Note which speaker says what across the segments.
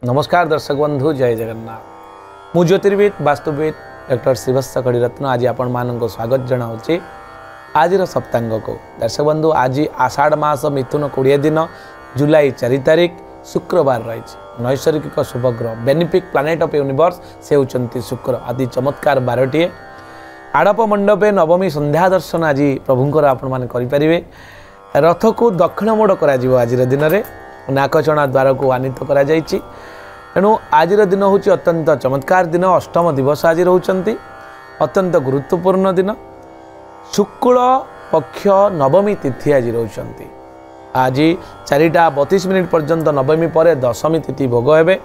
Speaker 1: नमस्कार दर्शक बंधु जय जगन्नाथ मु ज्योतिर्विद वास्तुविद डॉक्टर शिवस्थ कड़ीरत्न आज आपण मान स्वागत जनाऊँगी आज सप्तांग को दर्शक बंधु आज आषाढ़ मास मिथुन 20 दिन जुलाई 4 तारिख शुक्रवार रही नैसर्गिक शुभग्रह बेनिफिक प्लानेट ऑफ यूनिवर्स से होती शुक्र आदि चमत्कार 12टी आड़प मंडपे नवमी संध्या दर्शन आज प्रभुंर आपण मैंने करें रथ को दक्षिण मोड़ कर आज दिन में नाकचणा द्वार को आनीत करा तेणु आज दिन हूँ अत्यंत चमत्कार दिन अष्टम दिवस आज रोचंती अत्यंत गुरुत्वपूर्ण दिन शुक्ल पक्ष नवमी तिथि आज रोचंती आज 4:32 पर्यंत नवमी पर दशमी तिथि भोग हे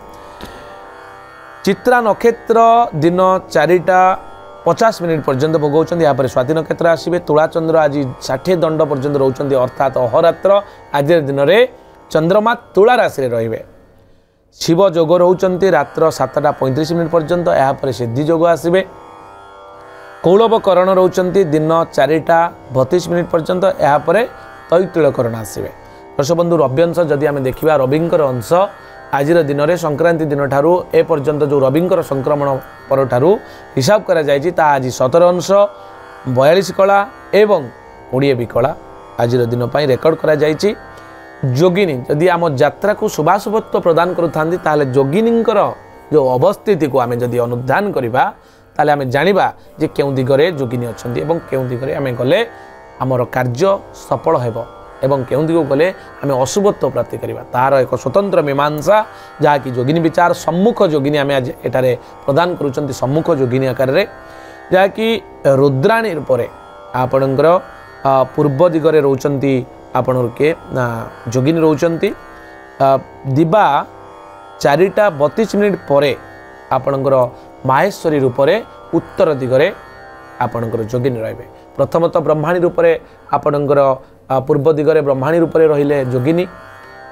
Speaker 1: चित्रा नक्षत्र दिन 4:50 पर्यंत भोगौं यहाँ स्वाति नक्षत्र आसवे तुला चंद्र आज 60 दंड पर्यंत रोचंत अर्थात अहोरात्र आज दिन में चंद्रमा तुला राशि रे शिव जोग रोचंती रात्र 7:35 पर्यंत यहाँ सिद्धि जोग आसवे कौलवकरण रोचंती दिन 4:32 पर्यंत यहाँ तैतिलकरण आसवे दर्शक बंधु रव्यंश जदि आम देखा रविंकर अंश आज दिन में संक्रांति दिन ठारू ए पर्यंत जो रविंकर संक्रमण पर ठारू हिसाब करा जायछि ता आज 17 अंश 42 कला एवं 20 विकला आज दिन पर रेकर्ड करा जायछि जोगिनी जदि आम यात्रा को शुभाशुभत्व प्रदान करूँ जोगिनींकर जो अवस्थिति को आम जदि अनुधान करवा ताले आम जानिबा जे केउ दिगरे जोगिनी अछंती एवं केउ दिगरे आम गले आमर कार्य सफल हेबो एवं केउ दिग गले आम अशुभत्व प्राप्ति करवा तार एक स्वतंत्र मीमांसा जहाँकि जोगिनी विचार सम्मुख जोगिनी आम आज एटारे प्रदान करूछंती सम्मुख जोगिनी आकार रे जहाँकि रुद्राणी रूपरे आपणकर पूर्व दिगरे रोचंती आपण के जोगिनी रोचंती दिबा 4:32 पर आपणकर माहेश्वरी रूपरे उत्तर दिगरे आपणकर जोगिनी रहिबे प्रथमतः ब्रह्माणी रूपरे आपणकर पूर्व दिगरे ब्रह्माणी रूपरे रहिले जोगिनी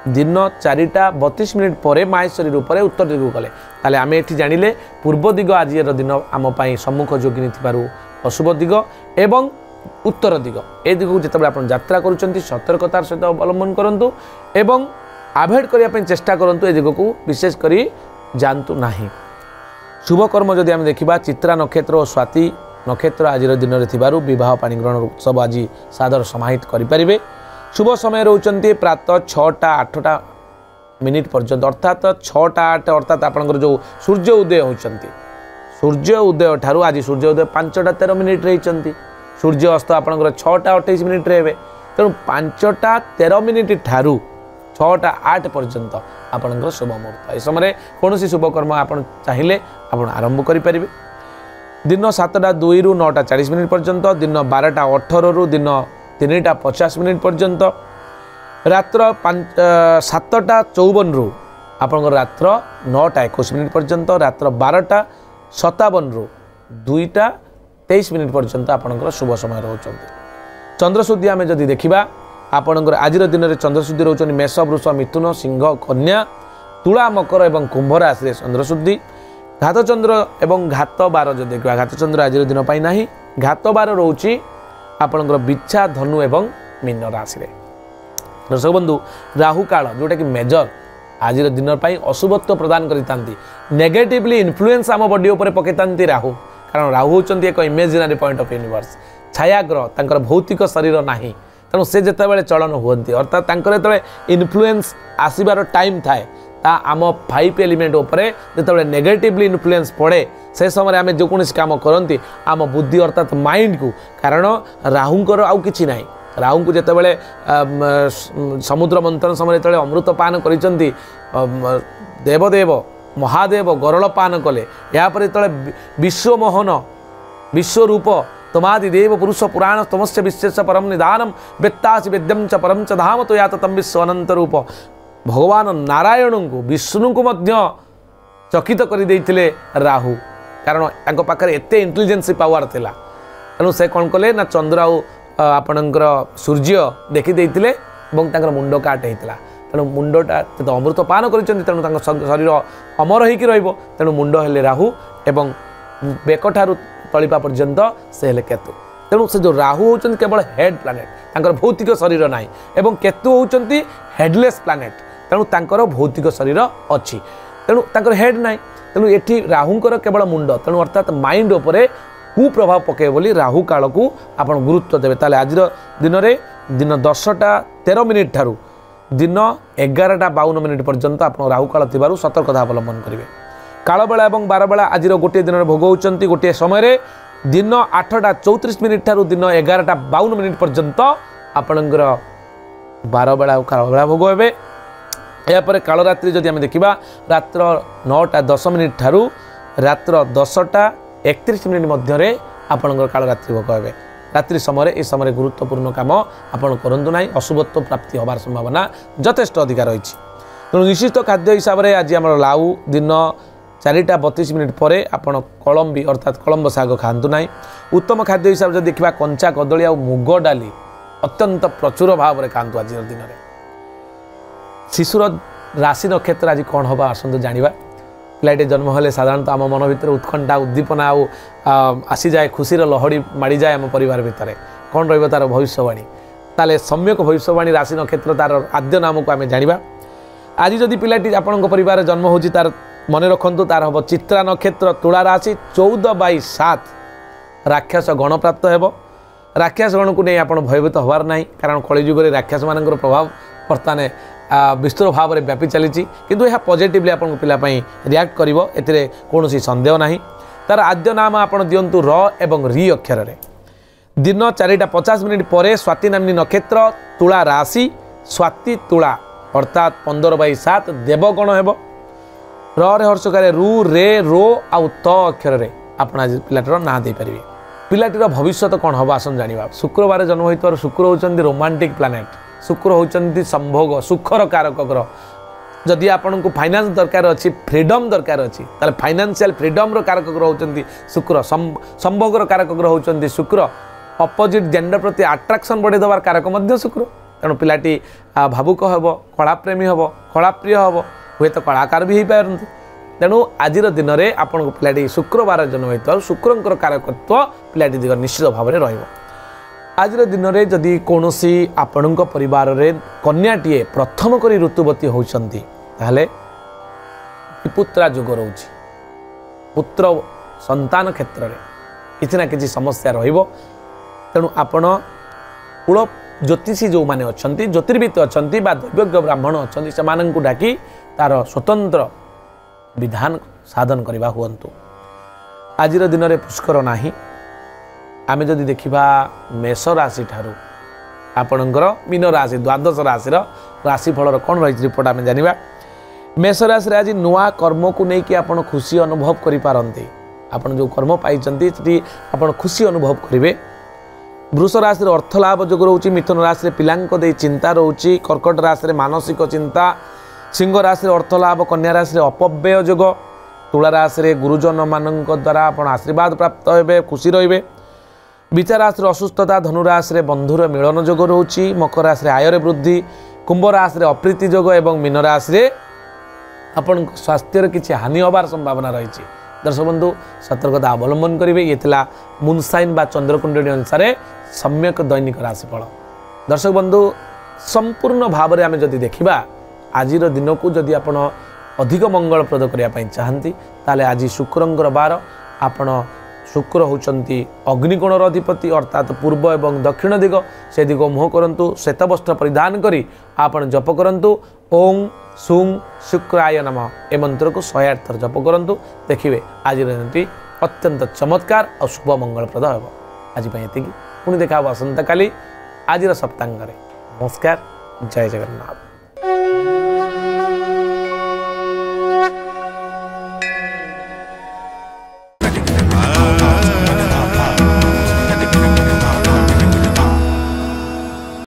Speaker 1: दिन 4:32 पर माहेश्वरी रूपरे उत्तर दिग गले ताले आमे एठी जानिले पूर्व दिग आज दिन आम पई सम्मुख जोगिनी थिबारु अशुभ दिग एवं उत्तर दिग ए दिग को जिते आप यात्रा करुँच सतर्कतार सहित अवलंबन करूँ एवं आभोड करने चेष्टा करूँ ए दिग को विशेषकर जानतु नहीं शुभकर्म जदि आम देखा चित्रा नक्षत्र और स्वाति नक्षत्र आज दिन में विवाह पाणिग्रहण उत्सव आज सादर समाहित करें शुभ समय रोचंती प्रातः 6:08 पर्यंत अर्थात 6:08 अर्थात आपंकर जो सूर्य उदय होती सूर्य उदय ठारू आज सूर्य उदय 5:13 रही सूर्य अस्त आपंकर 6:28 रे तेणु 5:13 ठारू 6:08 पर्यंत आपंकर शुभ मुहूर्त ए समय कौन शुभकर्म आप चाहिए आप आरंभ करें दिन 7:02 रु 9:40 पर्यंत दिन 12:18 रु दिन 3:50 पर्यंत रात्र 7:54 रु आपंकर रात्र 9:21 पर्यंत रात्र 12:57 रु 2:23 पर्यंत आपंकर शुभ समय रोचंती चंद्रशुद्धि आम जदि देखा आपंकर आज दिन में चंद्रशुद्धि रोचंती मेष वृष मिथुन सिंह कन्या तुला मकर और कुंभ राशि चंद्रशुद्धि घात चंद्र एवं घात बार जो देखा घात चंद्र आज दिन ना घात बार रोची आपंकर बिच्छा धनु एवं मीन राशि दर्शक बंधु राहु काल जोटा कि मेजर आज दिन अशुभत्व प्रदान करता नेगेटिवली इन्फ्लुएंस आम बॉडी उपर पकईता राहु कारण राहु होती एक इमेजिनारी पॉइंट ऑफ यूनिवर्स छायाग्रह तांकर भौतिक शरीर नाही तेणु से जितेबाला चलन हुए अर्थात जो इन्फ्लुएंस आसबार टाइम थाए आम 5 एलिमेंट उपरे जितेबाला नेगेटिवली इन्फ्लुएंस पड़े से समय आम जो कौन काम करती आम बुद्धि अर्थात माइंड को कारण राहुंकर आउ किछि नाही राहु को जितेबाला समुद्र मंथन समय जो अमृत पान करिसंती देवदेव महादेव गरल पान कले यापर जो विश्वमोहन विश्वरूप तमादि देव पुरुष पुराण तमस्य विशेष परम निदानम वेत्तासि वेद्यम च परम च धाम तो यात तम विश्व अनंत रूप भगवान नारायण को विष्णु को मध्य चकित कर देइथिले राहु कारण पाखे एते इंटेलिजेंसी पावर थिला तेणु से कौन कले ना चंद्र आपणकर सूर्य देखी देइथिले एवं तांकर मुंड काट होता तेणु मुंडटा तो अमृत पान करेणु शरीर अमर होकर रहिबो तेणु मुंड हेले राहु एवं बेकठारू तलिपा पर्यंत से हेले केतु तेणु से जो राहु होचंती केवल हेड प्लानेट तांकर भौतिक शरीर नाही एवं केतु होचंती हेडलेस प्लानेट तेणु तांकर भौतिक शरीर अच्छी तेणु तांकर हेड नाई तेणु एठी राहुंकर केवल मुंड तेणु अर्थात माइंड उपरे कुप्रभाव पके बोली राहु काल को आपण गुरुत्व देवे ताले आज दिन में दिन 10:13 ठारू दिन 11:52 पर्यंत आप राहु काल थिबारु सतर्कता अवलंबन करेंगे। काल बेला और 12 बेला आज गोटे दिन में भोग होती गोटे समय दिन 8:34 ठारू दिन 11:52 पर्यंत आपणकर 12 बेला और काल बेला भोग हे। यापर कालरात्रि जदि आम देखा रात्र 9:10 ठारू रात्र 10:31 मध्य आपणकर कालरात्रि भोग हे। रात्रि समय ए समय गुरुत्वपूर्ण काम आपण करंतु नाही अशुभत्व प्राप्ति होबार संभावना यथेष्ट अधिकार रही। तेणु निश्चित खाद्य हिसाब से आज आम लाउ दिन 4:32 पर आपण कलम्बी अर्थात कलम्ब शाग खातु ना। उत्तम खाद्य हिसाब से देखा कंचा कदली आ मुग डाली अत्यंत प्रचुर भाव में खातु। आज दिन में शिशुर राशि नक्षत्र आज कौन हम आसतु जाना। पिलाटे जन्म हेले साधारणतः आम मन भर उत्कंठा उद्दीपना आसी जाए खुशी लहड़ी माड़ी जाए आम परिवार भितर कौन रही भविष्यवाणी ताले सम्यक भविष्यवाणी राशि नक्षत्र तार आद्य नाम को आम जाना। आज जदि पिलाटी आपण परिवार जन्म हो तार मन रखु तार हम चित्रा नक्षत्र तुला राशि 14/7 राक्षस गण प्राप्त हो। राक्षस गण को नहीं आप भयभीत हबार ना कारण कलिजुग में राक्षस मान प्रभाव बर्तमान विस्तृत भाव में व्यापी चली किंतु यह पॉजिटिवली आपन पिलापाई रिएक्ट करिवो एथिरे कोनोसी संदेह नाही। तार आद्य नाम आपन दियंतु र एवं री अक्षर रे। दिन 4:50 पर स्वाति नामनी नक्षत्र तुला राशि स्वाति तुला अर्थात 15/7 देवगण हेबो। रे हर्षकार रु रे रो आउ त अक्षर रे आपण आज पिलाटर ना दे परिबे। पिलाटीर भविष्य कौन हम आसन जाना। शुक्रवार जन्म होइतबार शुक्र होचंदी रोमांटिक प्लानेट। शुक्र होचंदी संभोग सुखर कारक ग्रह। जदि आपन को फाइनेंस दरकार अच्छी फ्रीडम दरकार अच्छी ताले फाइनेंशियल फ्रीडम रो कारक ग्रह होचंदी शुक्र। संभोगर कारक ग्रह होचंदी शुक्र। अपोजिट जेंडर प्रति अट्राक्शन बढ़े देवार कारक मध्य शुक्र। तेणु पिलाटी भावुक हेब कलाप्रेमी हेब कलाप्रिय हेब हुए तो कलाकार भी हो पारती। तेणु आज दिन में आपन पिलाटी शुक्रवार जन्म होता शुक्रंकर कारकत्व पिलाटी दिग निश्चित भाव में रहिबो। आज दिन में जदि कौन आपण परिवार रे कन्याटीए प्रथम करी ऋतुवती होती ताहले पुत्रा जुग रोच पुत्र संतान क्षेत्र में किसी ना किसी समस्या रहिबो। तेणु आपण कूल ज्योतिषी जो माने अछंती ज्योतिर्विद अछंती बा दैवज्ञ ब्राह्मण अछंती से डाकी तार स्वतंत्र विधान साधन करवा हुअंतु। आज दिन में पुष्कर नाही। आमे जदि देखिबा मेष राशि ठारू आपणकर मीन राशि द्वादश राशि राशिफल कौन रही रिपोर्ट आम जाना। मेष राशि आज नुआ कर्म को लेकिन आप खुशी अनुभव करें। आप जो कर्म पाई आप खुशी अनुभव करेंगे। वृष राशि अर्थ लाभ जोग रोचे। मिथुन राशि पिलांको दे चिंता रोचे। कर्कट राशि मानसिक चिंता। सिंह राशि अर्थ लाभ। कन्या राशि अपव्यय जोग। तुला राशि गुरुजन मान द्वारा आप आशीर्वाद प्राप्त हे खुशी रे। विचार राशि असुस्थता। धनुराशि बंधुर मिलन जोग रोचे। मकर राशि आयर वृद्धि। कुंभ राशि अप्रीति जोग एवं मीन राशि आपण स्वास्थ्य किसी हानि होबार संभावना रही। दर्शक बंधु सतर्कता अवलंबन करेंगे। ये थिला मूनसाइन बा चंद्रकुंडली अनुसार सम्यक दैनिक राशिफल। दर्शक बंधु संपूर्ण भाव में आम जदि देखा आज दिन को जदि आप अधिक मंगलप्रद करने चाहती ताले आज शुक्रंकर बार आपण शुक्र होचंती अग्निकोणर अधिपति अर्थात पूर्व एवं दक्षिण दिग से दिग मुह करंतु। श्वेत वस्त्र परिधान करी आपण जप करंतु। ओं सुं शुक्राय नमः ए मंत्र को 108 थर जप करंतु। देखिए आज दिनटी अत्यंत चमत्कार और शुभ मंगलप्रद होब। आज पुणी देखा आसंता काली आज सप्तांग। नमस्कार। जय जगन्नाथ।